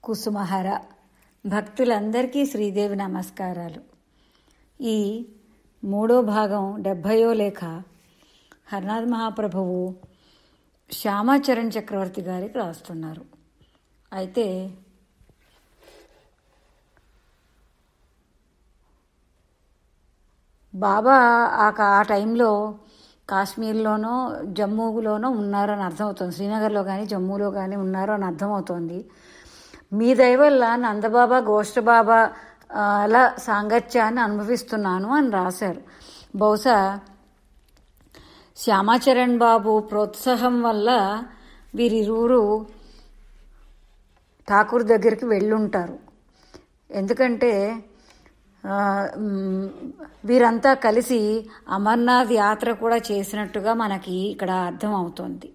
కుసుమహర. భక్తులందరికీ శ్రీదేవి నమస్కారాలు. ఈ 3వ భాగం 70వ లేఖ హరనాథ్ మహాప్రభువు శ్యామాచరణ్ చక్రవర్తి గారికి రాస్తున్నారు. అయితే బాబా ఆ టైంలో కాశ్మీర్లోనో జమ్మూలోనో ఉన్నారని అర్థమవుతుంది. శ్రీనగర్లో కానీ జమ్మూలో కానీ ఉన్నారో అని అర్థమవుతోంది. మీ దయ వల్ల నందబాబా గోష్ఠబాబా అలా సాంగత్యాన్ని అనుభవిస్తున్నాను అని రాశారు. బహుశా శ్యామాచరణ్ బాబు ప్రోత్సాహం వల్ల వీరిరువురు ఠాకూర్ దగ్గరికి వెళ్ళుంటారు. ఎందుకంటే వీరంతా కలిసి అమర్నాథ్ యాత్ర కూడా చేసినట్టుగా మనకి ఇక్కడ అర్థమవుతోంది.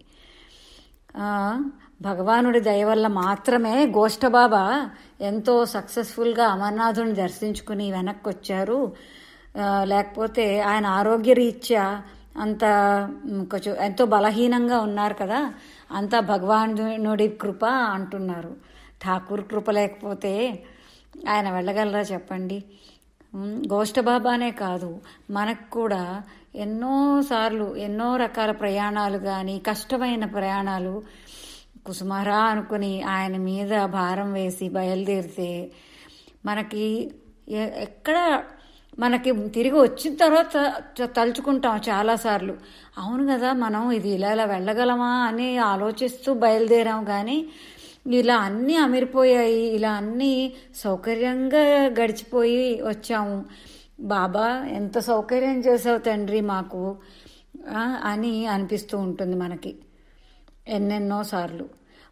భగవానుడి దయ వల్ల మాత్రమే గోష్ఠబాబా ఎంతో సక్సెస్ఫుల్గా అమర్నాథుని దర్శించుకుని వెనక్కి వచ్చారు. లేకపోతే ఆయన ఆరోగ్యరీత్యా అంత కొంచెం ఎంతో బలహీనంగా ఉన్నారు కదా, అంతా భగవానుడి కృప అంటున్నారు. ఠాకూర్ కృప లేకపోతే ఆయన వెళ్ళగలరా చెప్పండి? గోష్ఠబాబానే కాదు, మనకు కూడా ఎన్నోసార్లు ఎన్నో రకాల ప్రయాణాలు కానీ కష్టమైన ప్రయాణాలు కుసుమహరా అనుకుని ఆయన మీద భారం వేసి బయలుదేరితే మనకి ఎక్కడ మనకి తిరిగి వచ్చిన తర్వాత తలుచుకుంటాం చాలాసార్లు, అవును కదా మనం ఇది ఇలా వెళ్ళగలమా అని ఆలోచిస్తూ బయలుదేరాం. కానీ ఇలా అన్నీ అమిరిపోయాయి, ఇలా అన్నీ సౌకర్యంగా గడిచిపోయి వచ్చాము. బాబా ఎంత సౌకర్యం చేసావు తండ్రి మాకు అని అనిపిస్తూ ఉంటుంది మనకి ఎన్నెన్నో సార్లు.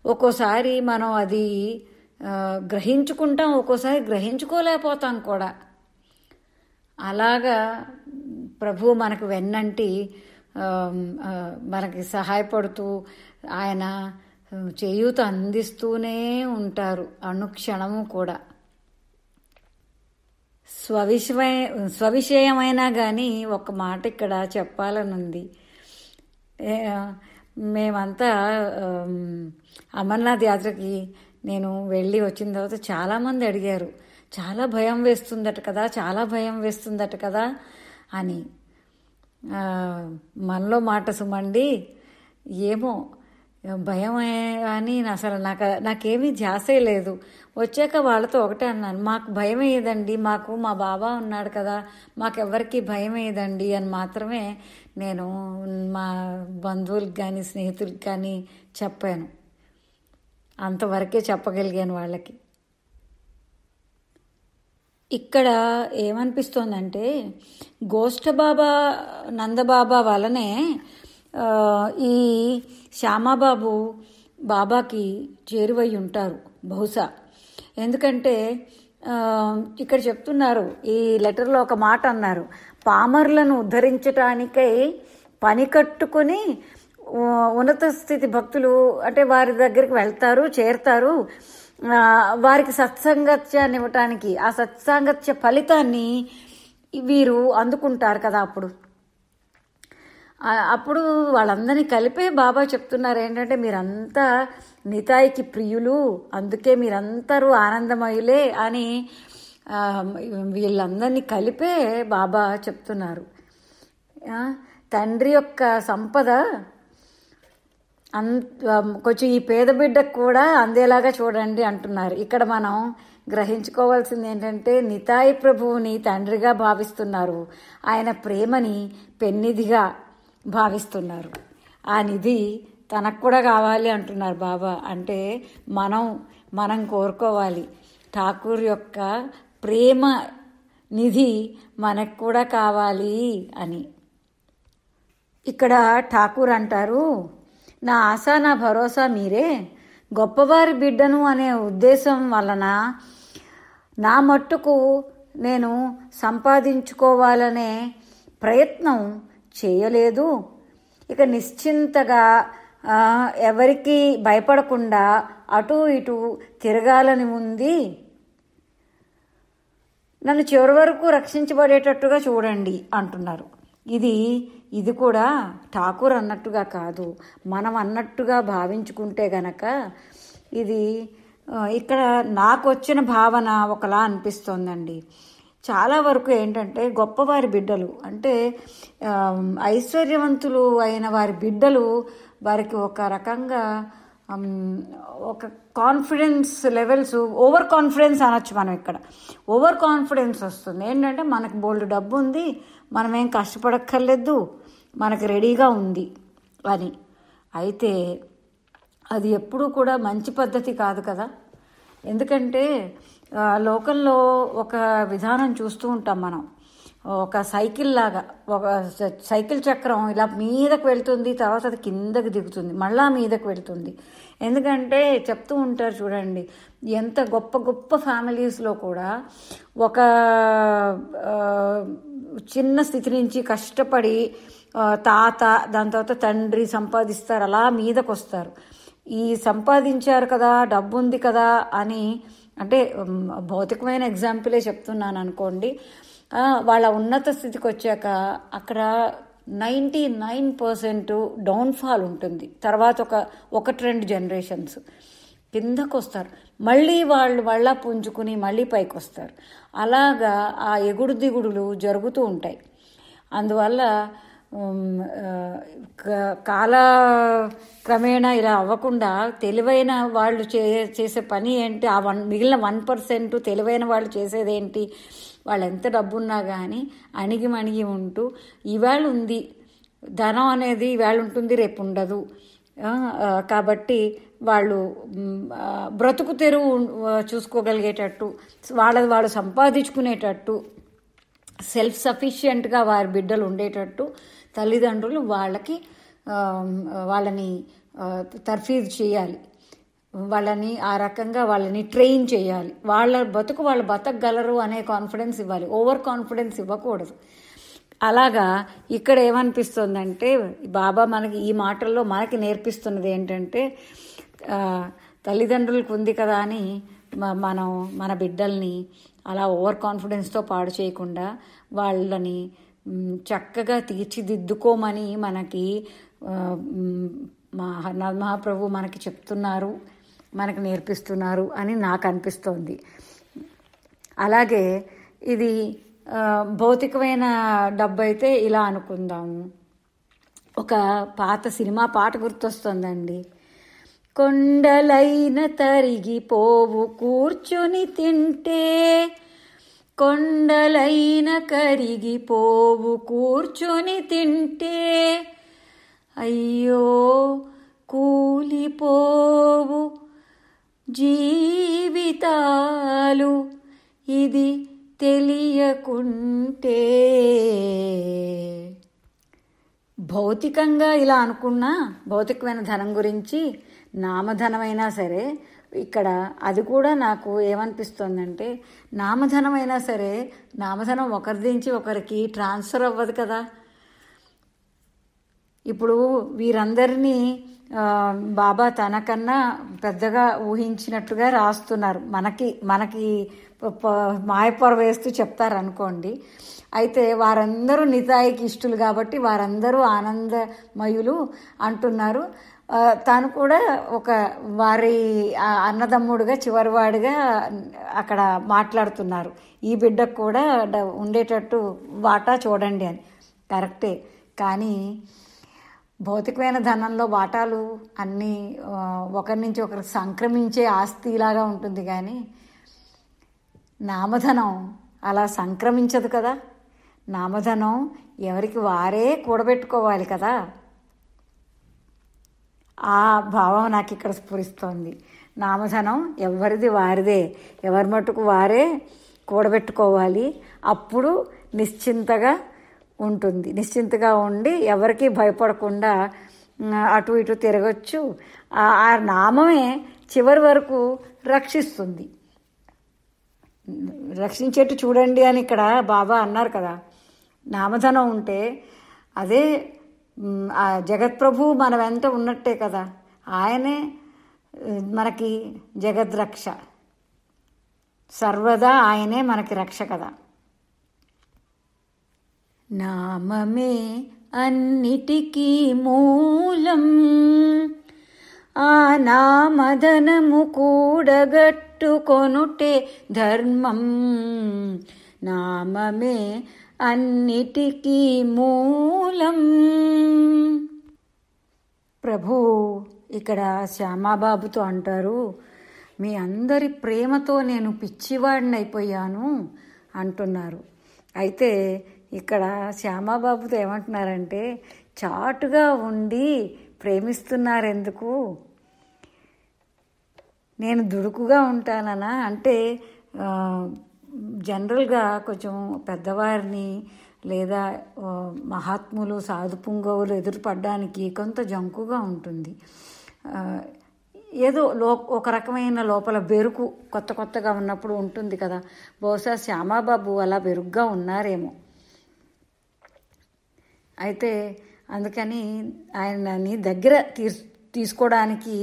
ఒక్కోసారి మనం అది గ్రహించుకుంటాం, ఒక్కోసారి గ్రహించుకోలేకపోతాం కూడా. అలాగా ప్రభు మనకు వెన్నంటి మనకి సహాయపడుతూ ఆయన చేయూత అందిస్తూనే ఉంటారు అనుక్షణము కూడా. స్వవిషయమైనా కానీ ఒక మాట ఇక్కడ చెప్పాలనుంది. మేమంతా అమర్నాథ్ యాత్రకి నేను వెళ్ళి వచ్చిన తర్వాత చాలామంది అడిగారు, చాలా భయం వేస్తుందట కదా, చాలా భయం వేస్తుందట కదా అని. మనలో మాట సుమండి, ఏమో భయమే అని అసలు నాకేమీ ధ్యాసే లేదు. వచ్చాక వాళ్ళతో ఒకటే అన్నాను, మాకు భయం వేయదండి, మాకు మా బాబా ఉన్నాడు కదా, మాకెవ్వరికి భయం వేయదండి అని మాత్రమే నేను మా బంధువులకు కానీ స్నేహితులకు కానీ చెప్పాను. అంతవరకే చెప్పగలిగాను వాళ్ళకి. ఇక్కడ ఏమనిపిస్తోందంటే గోష్ఠబాబా నందబాబా వలనే ఈ శ్యామాబాబు బాబాకి చేరువై ఉంటారు బహుశా. ఎందుకంటే ఇక్కడ చెప్తున్నారు, ఈ లెటర్లో ఒక మాట అన్నారు, పామర్లను ఉద్ధరించటానికై పని కట్టుకుని ఉన్నత స్థితి భక్తులు అంటే వారి దగ్గరికి వెళ్తారు, చేరుతారు. వారికి సత్సంగత్యాన్ని ఇవ్వటానికి ఆ సత్సాంగత్య ఫలితాన్ని వీరు అందుకుంటారు కదా. అప్పుడు వాళ్ళందరినీ కలిపే బాబా చెప్తున్నారు ఏంటంటే, మీరంతా నితాయికి ప్రియులు, అందుకే మీరందరూ ఆనందమయులే అని వీళ్ళందరినీ కలిపే బాబా చెప్తున్నారు. తండ్రి యొక్క సంపద కొంచెం ఈ పేద బిడ్డకు కూడా అందేలాగా చూడండి అంటున్నారు. ఇక్కడ మనం గ్రహించుకోవాల్సింది ఏంటంటే, నితాయి ప్రభువుని తండ్రిగా భావిస్తున్నారు, ఆయన ప్రేమని పెన్నిధిగా భావిస్తున్నారు. ఆ నిధి తనకు కూడా కావాలి అంటున్నారు బాబా. అంటే మనం కోరుకోవాలి ఠాకూర్ యొక్క ప్రేమ నిధి మనకు కూడా కావాలి అని. ఇక్కడ ఠాకూర్ అంటారు, నా ఆశ నా భరోసా మీరే, గొప్పవారి బిడ్డను అనే ఉద్దేశం వలన నా మట్టుకు నేను సంపాదించుకోవాలనే ప్రయత్నం చేయలేదు. ఇక నిశ్చింతగా ఎవరికి భయపడకుండా అటు ఇటు తిరగాలని ఉంది. నన్ను చివరి వరకు రక్షించబడేటట్టుగా చూడండి అంటున్నారు. ఇది కూడా ఠాకూర్ అన్నట్టుగా కాదు, మనం అన్నట్టుగా భావించుకుంటే గనక ఇది ఇక్కడ నాకు వచ్చిన భావన ఒకలా అనిపిస్తోందండి. చాలా వరకు ఏంటంటే గొప్పవారి బిడ్డలు అంటే ఐశ్వర్యవంతులు అయిన వారి బిడ్డలు వారికి ఒక రకంగా ఒక కాన్ఫిడెన్స్ లెవెల్స్, ఓవర్ కాన్ఫిడెన్స్ అనొచ్చు మనం. ఇక్కడ ఓవర్ కాన్ఫిడెన్స్ వస్తుంది. ఏంటంటే మనకు బోల్డ్ డబ్బు ఉంది, మనమేం కష్టపడక్కర్లేదు, మనకు రెడీగా ఉంది అని. అయితే అది ఎప్పుడూ కూడా మంచి పద్ధతి కాదు కదా. ఎందుకంటే లోకల్లో ఒక విధానం చూస్తూ ఉంటాం మనం. ఒక సైకిల్ లాగా, ఒక సైకిల్ చక్రం ఇలా మీదకు వెళ్తుంది, తర్వాత అది కిందకి దిగుతుంది, మళ్ళా మీదకు వెళ్తుంది. ఎందుకంటే చెప్తూ ఉంటారు చూడండి, ఎంత గొప్ప గొప్ప ఫ్యామిలీస్లో కూడా ఒక చిన్న స్థితి నుంచి కష్టపడి తాత, దాని తర్వాత తండ్రి సంపాదిస్తారు, అలా మీదకు వస్తారు. ఈ సంపాదించారు కదా, డబ్బు ఉంది కదా అని, అంటే భౌతికమైన ఎగ్జాంపులే చెప్తున్నాను అనుకోండి. వాళ్ళ ఉన్నత స్థితికి వచ్చాక అక్కడ 99% డౌన్ఫాల్ ఉంటుంది. తర్వాత ఒక 2 జనరేషన్స్ కిందకు వస్తారు, మళ్ళీ వాళ్ళు మళ్ళా పుంజుకుని మళ్ళీ పైకి వస్తారు. అలాగా ఆ ఎగుడు దిగుడులు జరుగుతూ ఉంటాయి. అందువల్ల కాల క్రమేణా ఇలా అవ్వకుండా తెలివైన వాళ్ళు చేసే పని ఏంటి, మిగిలిన 1% తెలివైన వాళ్ళు చేసేదేంటి, వాళ్ళు ఎంత డబ్బున్నా కానీ అణిగి ఉంటూ ఈవేళ ఉంది ధనం అనేది, ఈవేళ ఉంటుంది రేపు ఉండదు. కాబట్టి వాళ్ళు బ్రతుకు తెరువు చూసుకోగలిగేటట్టు, వాళ్ళు సంపాదించుకునేటట్టు, సెల్ఫ్ సఫిషియెంట్గా వారి బిడ్డలు ఉండేటట్టు తల్లిదండ్రులు వాళ్ళని తర్ఫీదు చేయాలి, వాళ్ళని ఆ రకంగా వాళ్ళని ట్రైన్ చేయాలి. వాళ్ళు బతకగలరు అనే కాన్ఫిడెన్స్ ఇవ్వాలి, ఓవర్ కాన్ఫిడెన్స్ ఇవ్వకూడదు. అలాగా ఇక్కడ ఏమనిపిస్తుందంటే బాబా మనకి ఈ మాటల్లో మనకి నేర్పిస్తున్నది ఏంటంటే, తల్లిదండ్రులకు ఉంది కదా అని మనం మన బిడ్డల్ని అలా ఓవర్ కాన్ఫిడెన్స్తో పాడు చేయకుండా వాళ్ళని చక్కగా తీర్చిదిద్దుకోమని మనకి మహాప్రభు మనకి చెప్తున్నారు, మనకు నేర్పిస్తున్నారు అని నాకు అనిపిస్తోంది. అలాగే ఇది భౌతికమైన డబ్బు అయితే ఇలా అనుకుందాము. ఒక పాత సినిమా పాట గుర్తొస్తుందండి. కొండలైన తరిగిపోవు కూర్చొని తింటే, కొండలైన కరిగిపోవు కూర్చొని తింటే, అయ్యో కూలిపోవు జీవితాలు ఇది తెలియకుంటే. భౌతికంగా ఇలా అనుకున్నా, భౌతికమైన ధనం గురించి, నామధనమైనా సరే ఇక్కడ అది కూడా నాకు ఏమనిపిస్తోందంటే, నామధనమైనా సరే నామధనం ఒకరిదించి ఒకరికి ట్రాన్స్ఫర్ అవ్వదు కదా. ఇప్పుడు వీరందరినీ బాబా తనకన్నా పెద్దగా ఊహించినట్టుగా రాస్తున్నారు, మనకి మాయపొర వేస్తూ చెప్తారు అనుకోండి. అయితే వారందరూ నితాయికి ఇష్టలు కాబట్టి వారందరూ ఆనందమయులు అంటున్నారు. తాను కూడా ఒక వారి అన్నదమ్ముడుగా చివరివాడిగా అక్కడ మాట్లాడుతున్నారు. ఈ బిడ్డకు కూడా ఉండేటట్టు వాటా చూడండి అని. కరెక్టే, కానీ భౌతికమైన ధనంలో వాటాలు అన్నీ ఒకరి నుంచి ఒకరికి సంక్రమించే ఆస్తిలాగా ఉంటుంది, కానీ నామధనం అలా సంక్రమించదు కదా. నామధనం ఎవరికి వారే కూడబెట్టుకోవాలి కదా. ఆ భావం నాకు ఇక్కడ స్ఫురిస్తోంది. నామధనం ఎవరిది వారిదే, ఎవరి మట్టుకు వారే కూడబెట్టుకోవాలి. అప్పుడు నిశ్చింతగా ఉంటుంది, నిశ్చింతగా ఉండి ఎవరికి భయపడకుండా అటు ఇటు తిరగచ్చు. ఆ నామమే చివరి వరకు రక్షిస్తుంది. రక్షించేట్టు చూడండి అని ఇక్కడ బాబా అన్నారు కదా. నామధనం ఉంటే అదే ఆ జగత్ప్రభు మన వెంట ఉన్నట్టే కదా. ఆయనే మనకి జగద్రక్ష, సర్వదా ఆయనే మనకి రక్ష కదా. నామమే అన్నిటికీ మూలం, ఆ నామధనము కూడగట్టుకొనుటే ధర్మం. నామమే అన్నిటికీ మూలం. ప్రభు ఇక్కడ శ్యామాబాబుతో అంటారు, మీ అందరి ప్రేమతో నేను పిచ్చివాడిని అయిపోయాను అంటున్నారు. అయితే ఇక్కడ శ్యామాబాబుతో ఏమంటున్నారంటే, చాటుగా ఉండి ప్రేమిస్తున్నారెందుకు, నేను దుడుకుగా ఉంటాననా అంటే జనరల్గా కొంచెం పెద్దవారిని లేదా మహాత్ములు సాధు పుంగవులు ఎదురుపడడానికి కొంత జంకుగా ఉంటుంది. ఏదో ఒక రకమైన లోపల బెరుకు కొత్తగా ఉన్నప్పుడు ఉంటుంది కదా. బహుశా శ్యామాబాబు అలా బెరుగ్గా ఉన్నారేమో. అయితే అందుకని ఆయనని దగ్గర తీసుకోవడానికి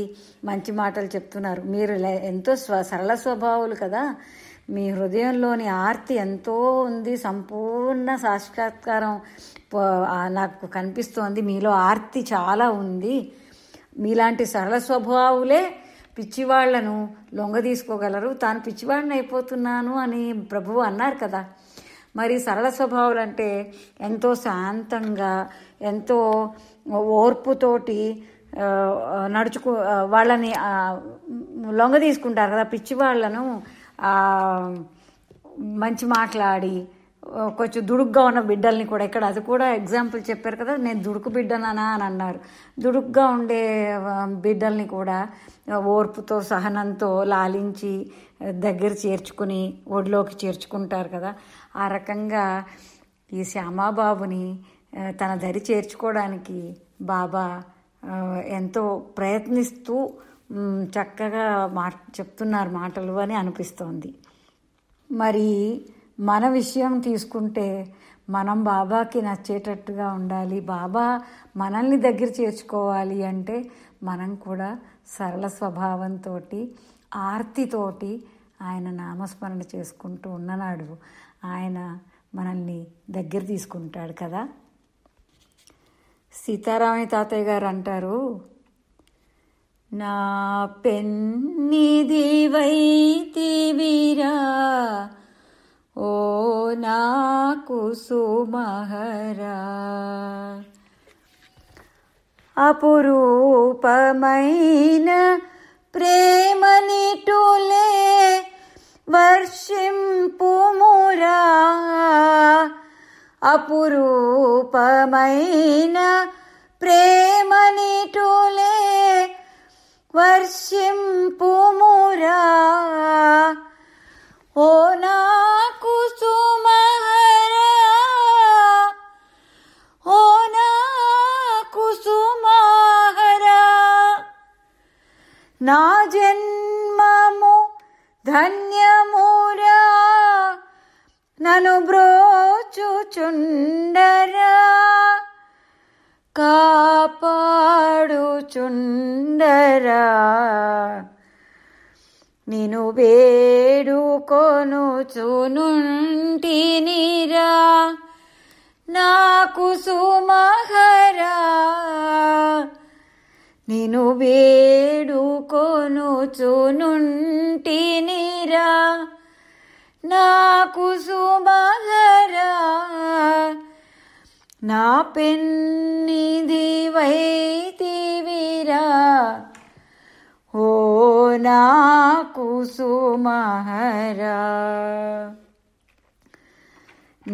మంచి మాటలు చెప్తున్నారు. మీరు ఎంతో సరళ స్వభావులు కదా, మీ హృదయంలోని ఆర్తి ఎంతో ఉంది, సంపూర్ణ సాక్షాత్కారం నాకు కనిపిస్తోంది, మీలో ఆర్తి చాలా ఉంది. మీలాంటి సరళ స్వభావులే పిచ్చివాళ్లను లొంగ తీసుకోగలరు. తాను పిచ్చివాడిని అయిపోతున్నాను అని ప్రభువు అన్నారు కదా. మరి సరళ స్వభావాలు అంటే ఎంతో శాంతంగా, ఎంతో ఓర్పుతోటి వాళ్ళని లొంగ తీసుకుంటారు కదా. పిచ్చివాళ్లను మంచి మాట్లాడి కొంచెం దుడుగ్గా ఉన్న బిడ్డల్ని కూడా, ఇక్కడ అది కూడా ఎగ్జాంపుల్ చెప్పారు కదా, నేను దుడుకు బిడ్డనా అని అన్నారు. దుడుగ్గా ఉండే బిడ్డల్ని కూడా ఓర్పుతో సహనంతో లాలించి దగ్గర చేర్చుకుని ఒడిలోకి చేర్చుకుంటారు కదా. ఆ రకంగా ఈ శ్యామాబాబుని తన దరి చేర్చుకోవడానికి బాబా ఎంతో ప్రయత్నిస్తూ చక్కగా చెప్తున్నారు మాటలు అని అనిపిస్తోంది. మరి మన విషయం తీసుకుంటే మనం బాబాకి నచ్చేటట్టుగా ఉండాలి. బాబా మనల్ని దగ్గర చేర్చుకోవాలి అంటే మనం కూడా సరళ స్వభావంతో, ఆర్తితోటి ఆయన నామస్మరణ చేసుకుంటూ ఉన్ననాడు ఆయన మనల్ని దగ్గర తీసుకుంటాడు కదా. సీతారామయ్య తాతయ్య గారు అంటారు, నా పెన్నిదివైతివిరా ఓ నాకు సుమహరా, అపురూపమైన ప్రేమనిటులే వర్షింపుమురా, అపురూపమైన ప్రేమనిటులే వర్షింపుమురా, ఓ నాకు సుమహరా, ఓ నాకు సుమహరా, నా జన్మము ధన్యమురా, నన్ను బ్రోచుచుండరా, కాపాడుచుండరా, నిను వేడుకొనుచునుంటినిరా, నాకు సుమహరా, నిను వేడుకొనుచునుంటినిరా, నాకు సుమహరా, నా పెన్నిదివైతివిరా ఓ నాకు సుమహరా,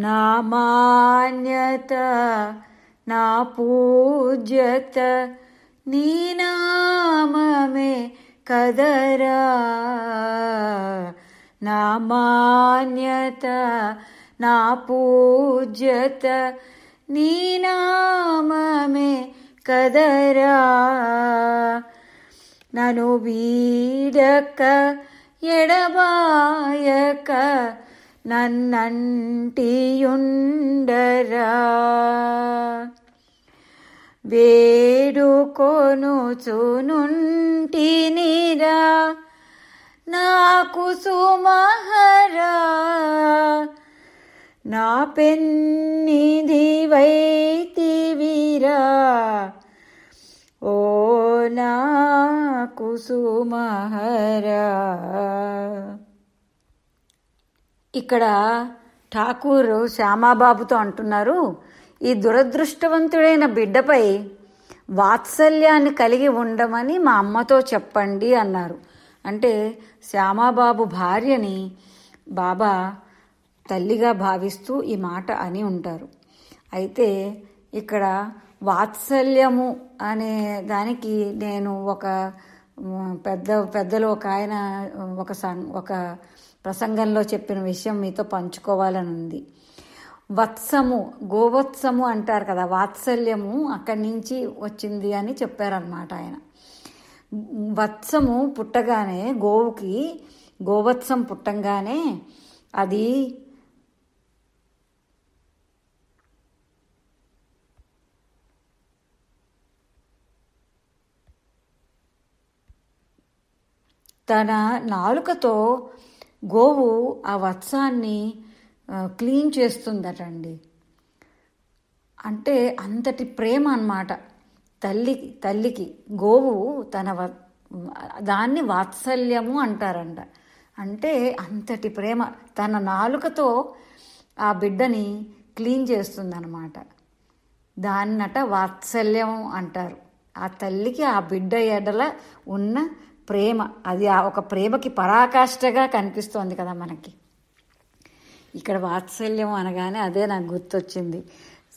నా మాన్యత నా పూజ్యత నీ నామమే కదరా, నా మాన్యత నా పూజ్యత నీ నామమే కదరా, నన్ను వీడక ఎడబాయక నన్నంటియుండరా, వేడుకొనుచునుంటినిరా, నాకు సుమహరా, నా పెన్నిదివైతివిరా ఓ నా కుసుమహరా. ఇక్కడ ఠాకూర్ శ్యామాబాబుతో అంటున్నారు, ఈ దురదృష్టవంతుడైన బిడ్డపై వాత్సల్యాన్ని కలిగి ఉండమని మా అమ్మతో చెప్పండి అన్నారు. అంటే శ్యామాబాబు భార్యని బాబా తల్లిగా భావిస్తూ ఈ మాట అని ఉంటారు. అయితే ఇక్కడ వాత్సల్యము అనే దానికి నేను ఒక పెద్దలు ఒక ఆయన ఒక ప్రసంగంలో చెప్పిన విషయం మీతో పంచుకోవాలని ఉంది. వత్సము, గోవత్సము అంటారు కదా, వాత్సల్యము అక్కడి నుంచి వచ్చింది అని చెప్పారనమాట ఆయన. వత్సము పుట్టగానే, గోవుకి గోవత్సం పుట్టంగానే అది తన నాలుకతో గోవు ఆ వత్సాన్ని క్లీన్ చేస్తుందటండి. అంటే అంతటి ప్రేమ అన్నమాట తల్లికి గోవు దాన్ని వాత్సల్యము అంటారంట. అంటే అంతటి ప్రేమ, తన నాలుకతో ఆ బిడ్డని క్లీన్ చేస్తుందన్నమాట. దాన్నట వాత్సల్యం అంటారు. ఆ తల్లికి ఆ బిడ్డ ఎడల ఉన్న ప్రేమ, అది ఒక ప్రేమకి పరాకాష్ఠగా కనిపిస్తోంది కదా మనకి. ఇక్కడ వాత్సల్యం అనగానే అదే నాకు గుర్తొచ్చింది.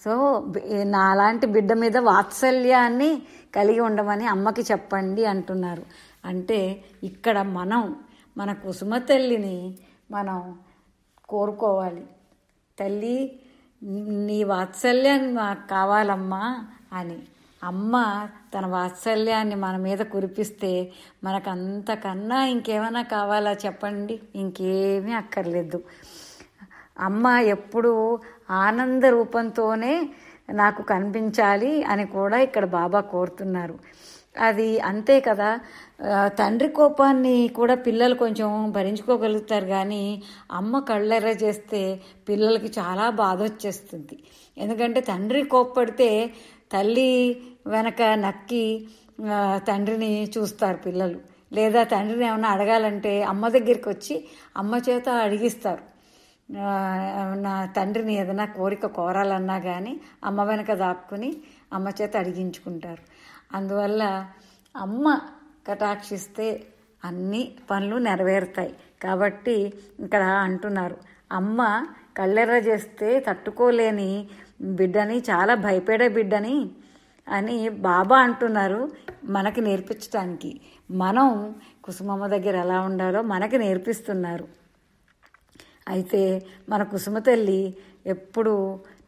సో నాలాంటి బిడ్డ మీద వాత్సల్యాన్ని కలిగి ఉండమని అమ్మకి చెప్పండి అంటున్నారు. అంటే ఇక్కడ మన కుసుమ తల్లిని మనం కోరుకోవాలి. తల్లి, నీ వాత్సల్యాన్ని మాకు కావాలమ్మా అని. అమ్మ తన వాత్సల్యాన్ని మన మీద కురిపిస్తే మనకు అంతకన్నా ఇంకేమైనా కావాలా చెప్పండి? ఇంకేమీ అక్కర్లేదు. అమ్మ ఎప్పుడు ఆనంద రూపంతోనే నాకు కనిపించాలి అని కూడా ఇక్కడ బాబా కోరుతున్నారు. అది అంతే కదా. తండ్రి కోపాన్ని కూడా పిల్లలు కొంచెం భరించుకోగలుగుతారు, కానీ అమ్మ కళ్ళెర్ర చేస్తే పిల్లలకి చాలా బాధ వచ్చేస్తుంది. ఎందుకంటే తండ్రి కోప్పడితే తల్లి వెనక నక్కి తండ్రిని చూస్తారు పిల్లలు. లేదా తండ్రిని ఏమైనా అడగాలంటే అమ్మ దగ్గరికి వచ్చి అమ్మ చేత అడిగిస్తారు. నా తండ్రిని ఏదైనా కోరిక కోరాలన్నా కానీ అమ్మ వెనక దాక్కుని అమ్మ చేత అడిగించుకుంటారు. అందువల్ల అమ్మ కటాక్షిస్తే అన్ని పనులు నెరవేరుతాయి. కాబట్టి ఇక్కడ అంటున్నారు, అమ్మ కళ్ళెర్ర చేస్తే తట్టుకోలేని బిడ్డని, చాలా భయపడే బిడ్డని అని బాబా అంటున్నారు మనకి నేర్పించడానికి. మనం కుసుమమ్మ దగ్గర ఎలా ఉండాలో మనకి నేర్పిస్తున్నారు. అయితే మన కుసుమ తల్లి ఎప్పుడు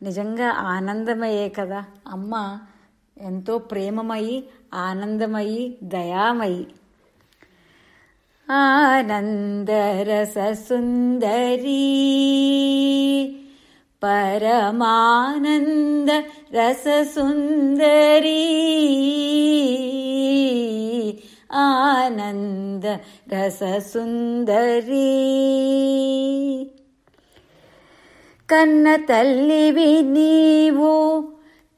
నిజంగా ఆనందమయ్యే కదా. అమ్మ ఎంతో ప్రేమమయి, ఆనందమయి, దయామయి. ఆనందరస సుందరీ పరమానంద రస సుందరీ, ఆనంద రస సుందరీ. కన్న తల్లివి నీవు,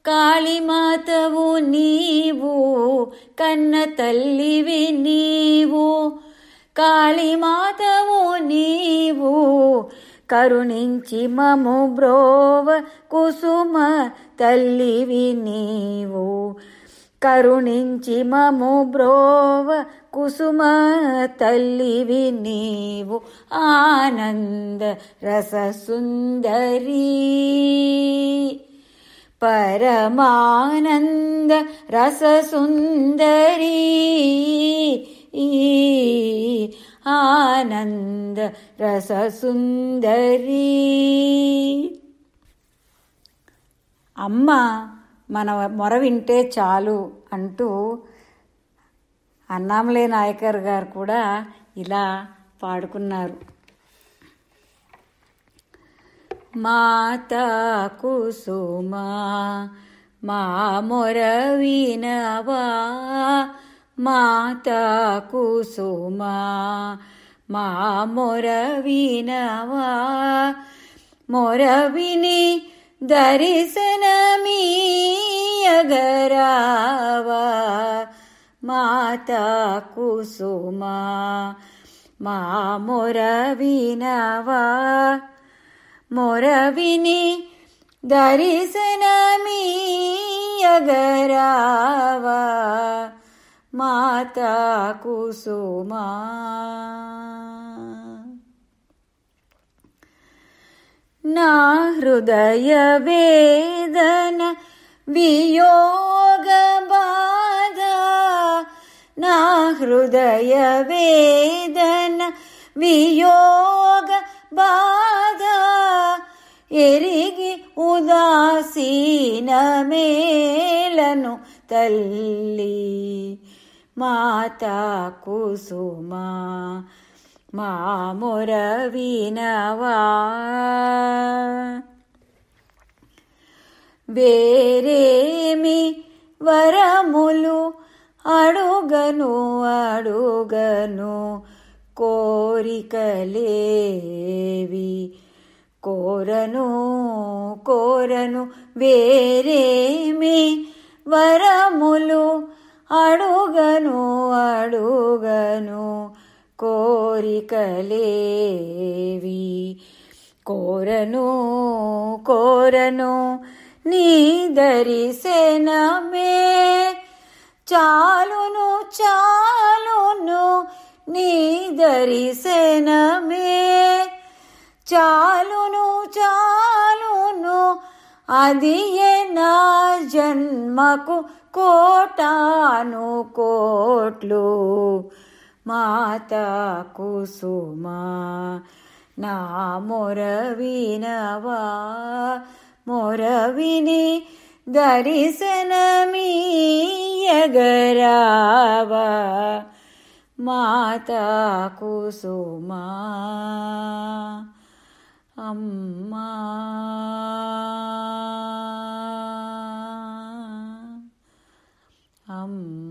కాళీమాతవు నీవు. కన్న తల్లివి నీవు, కాళీమాతవు నీవు. కరుణించి మము బ్రోవ కుసుమ తల్లివి నీవు. కరుణించి మము బ్రోవ కుసుమ తల్లివి నీవు. ఆనంద రస సుందరీ పరమానంద రస సుందరీ, ఆనంద రస సుందరీ. అమ్మ మన మొర వింటే చాలు అంటూ అన్నామలై నాయకర్ గారు కూడా ఇలా పాడుకున్నారు. మాతా కుసుమా మా మొర వినవా, మాతా కుసుమా మా మొర వినవా. మొర విని దర్శనమీయవా, ఎగరావా మాతా కుసుమా మా మొర వినవా మొరవిని దర్శనమీయగరావా మాతా కుసుమా నా హృదయ వేదన వియోగ బాధ నా హృదయ వేదన వియోగ బాధ ఎరిగి ఉదాసీన మేలను తల్లి మాతా కుసుమా మా మొర వినవా వేరేమి వరములు అడుగను అడుగను కోరికలేవి కోరను కోరను వేరేమి వరములు అడుగను అడుగను కోరికలేవి కోరను కోరను నీ దర్శనమే చాలును చాలును నీ దర్శనమే చాలును చాలును అది నా జన్మకు కోటాను కోట్లు మాతా కుసుమా నా మొర వినవా మొర విని దర్శనమీయగరావా మాతా కుసుమా అమ్మా అమ్మా.